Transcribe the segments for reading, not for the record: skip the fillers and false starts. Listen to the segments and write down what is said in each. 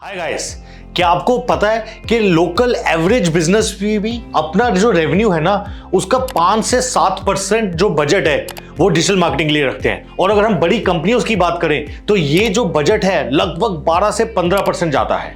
Hi guys, क्या आपको पता है कि लोकल एवरेज बिजनेस भी अपना जो रेवेन्यू है ना उसका 5 से 7% जो बजट है वो डिजिटल मार्केटिंग के लिए रखते हैं। और अगर हम बड़ी कंपनियों की बात करें तो ये जो बजट है लगभग 12 से 15% जाता है।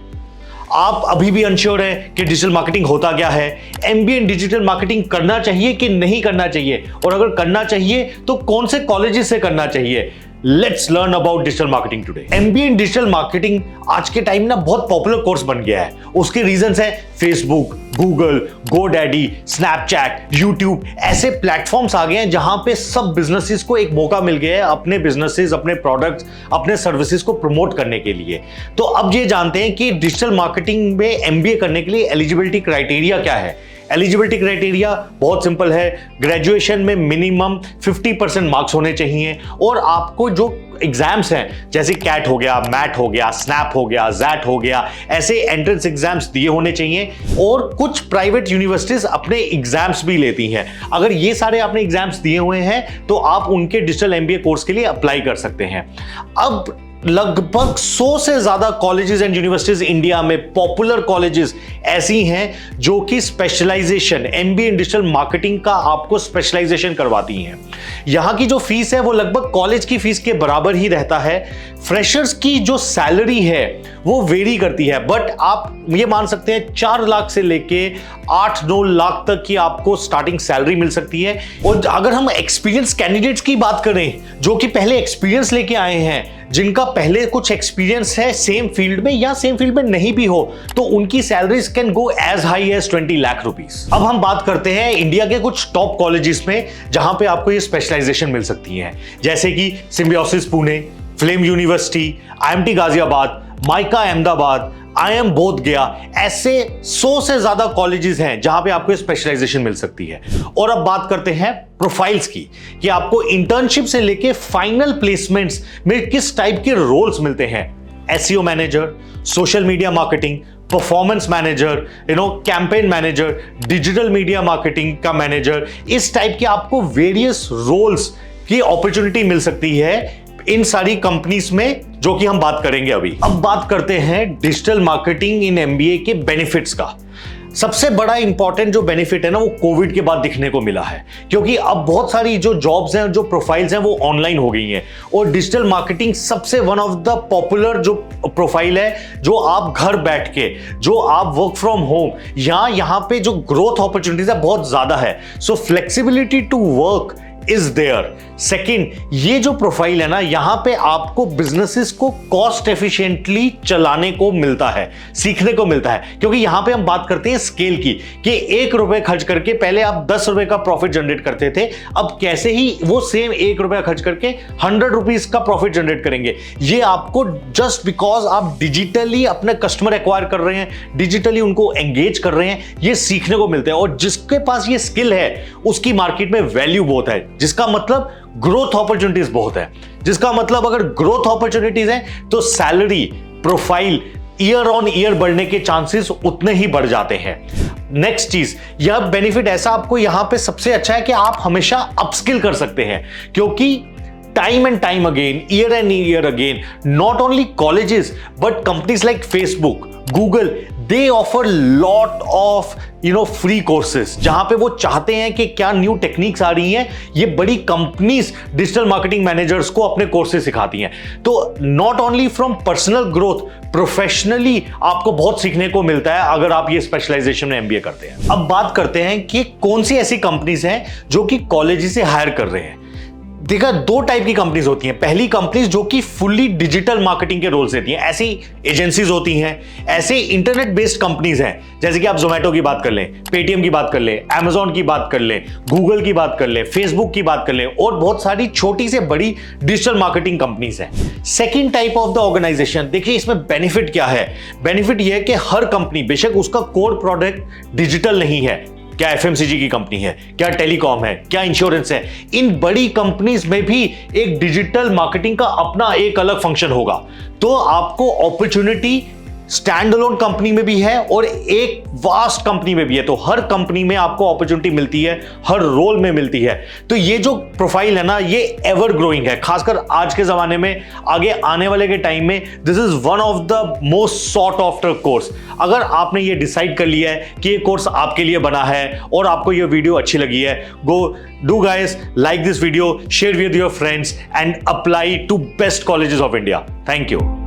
आप अभी भी अनश्योर हैं कि डिजिटल मार्केटिंग होता क्या है, एमबीए इन डिजिटल मार्केटिंग करना चाहिए कि नहीं करना चाहिए, और अगर करना चाहिए तो कौन से कॉलेजेस से करना चाहिए। Let's learn about digital marketing today. MBA in digital marketing आज के टाइम ना बहुत पॉपुलर कोर्स बन गया है। उसके रीजंस है Facebook, Google, GoDaddy, Snapchat, YouTube, ऐसे प्लेटफॉर्म्स आ गए हैं जहां पे सब बिजनेसेस को एक मौका मिल गया है अपने बिजनेसेस, अपने प्रोडक्ट्स, अपने सर्विसेज को प्रमोट करने के लिए। तो अब ये जानते हैं कि डिजिटल मार्केटिंग में एमबीए करने के लिए एलिजिबिलिटी क्राइटेरिया क्या है। एलिजिबिलिटी क्राइटेरिया बहुत सिंपल है। ग्रेजुएशन में मिनिमम 50% मार्क्स होने चाहिए, और आपको जो एग्जाम्स हैं जैसे कैट हो गया, मैट हो गया, स्नैप हो गया, जैट हो गया, ऐसे एंट्रेंस एग्जाम्स दिए होने चाहिए। और कुछ प्राइवेट यूनिवर्सिटीज अपने एग्जाम्स भी लेती हैं। अगर ये सारे आपने एग्जाम्स दिए हुए हैं तो आप उनके डिजिटल एमबीए कोर्स के लिए अप्लाई कर सकते हैं। अब लगभग 100 से ज्यादा कॉलेजेस एंड यूनिवर्सिटीज इंडिया में, पॉपुलर कॉलेजेस ऐसी हैं जो कि specialisation MBA in digital marketing का आपको स्पेशलाइजेशन करवाती हैं। यहां की जो फीस है वो लगभग कॉलेज की फीस के बराबर ही रहता है। फ्रेशर्स की जो सैलरी है वो वेरी करती है, बट आप ये मान सकते हैं 4 लाख से लेके 8-9 लाख तक की आपको स्टार्टिंग सैलरी मिल सकती है। और अगर हम एक्सपीरियंस कैंडिडेट्स की बात करें जो कि पहले एक्सपीरियंस लेके आए हैं, जिनका पहले कुछ एक्सपीरियंस है सेम फील्ड में या सेम फील्ड में नहीं भी हो, तो उनकी salaries can go as high as 20 lakh rupees. अब हम बात करते हैं इंडिया के कुछ टॉप कॉलेजेस में जहां पे आपको ये स्पेशलाइजेशन मिल सकती है, जैसे कि symbiosis Pune, flame university, IMT Ghaziabad, mica Ahmedabad, IIM बोध गया। ऐसे 100 से ज्यादा कॉलेजेस हैं जहां पे आपको स्पेशलाइजेशन मिल सकती है। और अब बात करते हैं प्रोफाइल्स की, कि आपको इंटर्नशिप से लेके फाइनल प्लेसमेंट्स में किस टाइप के रोल्स मिलते हैं। SEO manager, social media marketing, performance manager, campaign manager, digital media marketing का मैनेजर, इस टाइप के आपको वेरियस रोल्स की अपॉर्चुनिटी मिल सकती है इन सारी कंपनीज में, जो कि हम बात करेंगे अभी। अब बात करते हैं डिजिटल मार्केटिंग इन एमबीए के बेनिफिट्स का। सबसे बड़ा इंपॉर्टेंट जो बेनिफिट है ना वो कोविड के बाद दिखने को मिला है, क्योंकि अब बहुत सारी जो जॉब्स हैं, जो प्रोफाइल्स हैं वो ऑनलाइन हो गई हैं, और डिजिटल मार्केटिंग सबसे वन ऑफ द पॉपुलर जो प्रोफाइल है, जो आप घर बैठ के, जो आप वर्क फ्रॉम होम, यहाँ पे जो ग्रोथ अपॉर्चुनिटीज है बहुत ज्यादा है। So flexibility to work is there. Second, ये जो प्रोफाइल है ना, यहां पे आपको बिजनेसेस को कॉस्ट एफिशिएंटली चलाने को मिलता है, सीखने को मिलता है। क्योंकि यहां पे हम बात करते हैं स्केल की, कि 1 रुपए खर्च करके पहले आप 10 रुपए का प्रॉफिट जनरेट करते थे, अब कैसे ही वो सेम 1 रुपया खर्च करके 100 रुपीज का प्रॉफिट जनरेट करेंगे। ये आपको जस्ट बिकॉज आप डिजिटली अपने कस्टमर एक्वायर कर रहे हैं, डिजिटली उनको एंगेज कर रहे हैं, ये सीखने को मिलता है। और जिसके पास ये स्किल है उसकी मार्केट में वैल्यू बहुत है, जिसका मतलब ग्रोथ अपॉर्चुनिटीज बहुत है। जिसका मतलब अगर ग्रोथ अपॉर्चुनिटीज हैं तो salary profile year on year बढ़ने के चांसेस उतने ही बढ़ जाते हैं। नेक्स्ट चीज, यह बेनिफिट ऐसा आपको यहां पे सबसे अच्छा है कि आप हमेशा अपस्किल कर सकते हैं, क्योंकि time and time again, year and year again, not only colleges but companies like Facebook, Google, they offer lot of free courses, जहां पे वो चाहते हैं कि क्या न्यू टेक्निक्स आ रही हैं, ये बड़ी कंपनीज डिजिटल मार्केटिंग मैनेजर्स को अपने कोर्सेज सिखाती हैं। तो not only from personal growth, professionally आपको बहुत सीखने को मिलता है अगर आप ये स्पेशलाइजेशन में एमबीए करते हैं। अब बात करते हैं कि कौन सी ऐसी कंपनीज हैं जो कि कॉलेज से हायर कर रहे हैं। देखा, 2 टाइप की कंपनीज होती हैं। पहली कंपनीज जो कि फुल्ली डिजिटल मार्केटिंग के रोल्स देती हैं, ऐसी एजेंसीज होती हैं, ऐसे इंटरनेट बेस्ड कंपनीज हैं, जैसे कि आप जोमेटो की बात कर लें, पेटीएम की बात कर लें, अमेजॉन की बात कर लें, गूगल की बात कर लें, फेसबुक की बात कर लें, और बहुत सारी छोटी से बड़ी डिजिटल मार्केटिंग कंपनीज हैं। Second type of the organisation, देखिए इसमें बेनिफिट क्या है। बेनिफिट यह है कि हर कंपनी, बेशक उसका कोर प्रोडक्ट डिजिटल नहीं है, क्या एफएमसीजी की कंपनी है, क्या टेलीकॉम है, क्या इंश्योरेंस है, इन बड़ी कंपनीज में भी एक डिजिटल मार्केटिंग का अपना एक अलग फंक्शन होगा। तो आपको अपॉर्चुनिटी स्टैंड अलोन कंपनी में भी है और एक वास्ट कंपनी में भी है। तो हर कंपनी में आपको अपॉर्चुनिटी मिलती है, हर रोल में मिलती है। तो ये जो प्रोफाइल है ना, ये एवर ग्रोइंग है, खासकर आज के जमाने में, आगे आने वाले के टाइम में this is one of the most sought after course. अगर आपने ये डिसाइड कर लिया है कि ये कोर्स आपके लिए बना है और आपको ये वीडियो अच्छी लगी है, go do guys like this video, share with your friends and apply to best colleges of India. Thank you.